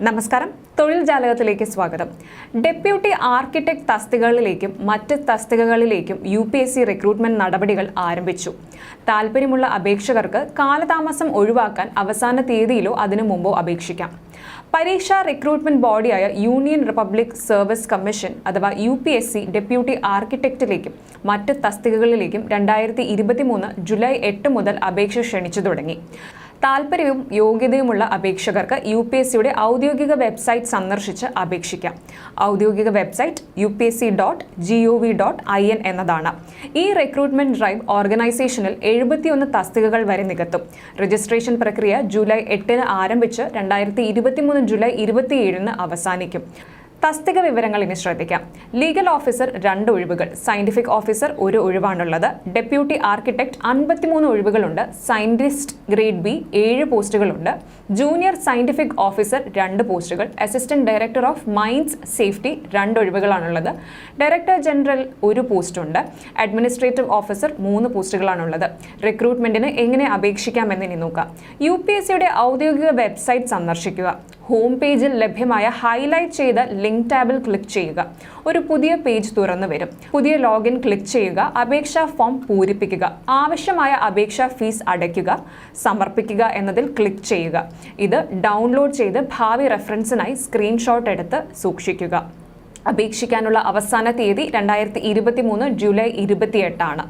നമസ്കാരം, തൊഴിൽ ജാലകത്തിലേക്ക് സ്വാഗതം. ഡെപ്യൂട്ടി ആർക്കിടെക്ട് തസ്തികകളിലേക്കും മറ്റ് തസ്തികകളിലേക്കും UPSC റിക്രൂട്ട്മെന്റ് നടപടികൾ ആരംഭിച്ചു. താൽപ്പര്യമുള്ള അപേക്ഷകർക്ക് കാലതാമസം ഒഴിവാക്കാൻ അവസാന തീയതിയിലോ അതിനു മുമ്പോ അപേക്ഷിക്കാം. പരീക്ഷാ റിക്രൂട്ട്മെന്റ് ബോഡിയായ യൂണിയൻ റിപ്പബ്ലിക് സർവീസ് കമ്മീഷൻ അഥവാ UPSC ഡെപ്യൂട്ടി ആർക്കിടെക്റ്റിലേക്കും മറ്റ് തസ്തികകളിലേക്കും 2023 ജൂലൈ 8 മുതൽ അപേക്ഷ ക്ഷണിച്ചു തുടങ്ങി. താൽപ്പര്യവും യോഗ്യതയുമുള്ള അപേക്ഷകർക്ക് UPSCയുടെ ഔദ്യോഗിക വെബ്സൈറ്റ് സന്ദർശിച്ച് അപേക്ഷിക്കാം. ഔദ്യോഗിക വെബ്സൈറ്റ് upsc.gov.in എന്നതാണ്. ഈ റിക്രൂട്ട്മെന്റ് ഡ്രൈവ് ഓർഗനൈസേഷനിൽ 71 തസ്തികകൾ വരെ നികത്തും. രജിസ്ട്രേഷൻ പ്രക്രിയ ജൂലൈ 8 ആരംഭിച്ച് 2023 ജൂലൈ 27 അവസാനിക്കും. തസ്തിക വിവരങ്ങൾ ഇനി ശ്രദ്ധിക്കാം. ലീഗൽ ഓഫീസർ 2 ഒഴിവുകൾ, സയന്റിഫിക് ഓഫീസർ 1 ഒഴിവാണുള്ളത്. ഡെപ്യൂട്ടി ആർക്കിടെക്ട് 53 ഒഴിവുകളുണ്ട്. സയന്റിസ്റ്റ് ഗ്രേഡ് B 7 പോസ്റ്റുകളുണ്ട്. ജൂനിയർ സയന്റിഫിക് ഓഫീസർ 2 പോസ്റ്റുകൾ. Assistant director of mines safety 2 ഒഴിവുകളാണുള്ളത്. ഡയറക്ടർ ജനറൽ 1 പോസ്റ്റുണ്ട്. അഡ്മിനിസ്ട്രേറ്റീവ് ഓഫീസർ 3 പോസ്റ്റുകളാണുള്ളത്. റിക്രൂട്ട്മെന്റിന് എങ്ങനെ അപേക്ഷിക്കാമെന്ന് ഇനി നോക്കാം. UPSCയുടെ ഔദ്യോഗിക വെബ്സൈറ്റ് സന്ദർശിക്കുക. ഹോം പേജിൽ ലഭ്യമായ ഹൈലൈറ്റ് ചെയ്ത ലിങ്ക് ടാബിൽ ക്ലിക്ക് ചെയ്യുക. ഒരു പുതിയ പേജ് തുറന്നു വരും. പുതിയ ലോഗിൻ ക്ലിക്ക് ചെയ്യുക. അപേക്ഷാ ഫോം പൂരിപ്പിക്കുക. ആവശ്യമായ അപേക്ഷാ ഫീസ് അടയ്ക്കുക. സമർപ്പിക്കുക എന്നതിൽ ക്ലിക്ക് ചെയ്യുക. ഇത് ഡൗൺലോഡ് ചെയ്ത് ഭാവി റെഫറൻസിനായി സ്ക്രീൻഷോട്ട് എടുത്ത് സൂക്ഷിക്കുക. അപേക്ഷിക്കാനുള്ള അവസാന തീയതി 2023 ജൂലൈ 28 ആണ്.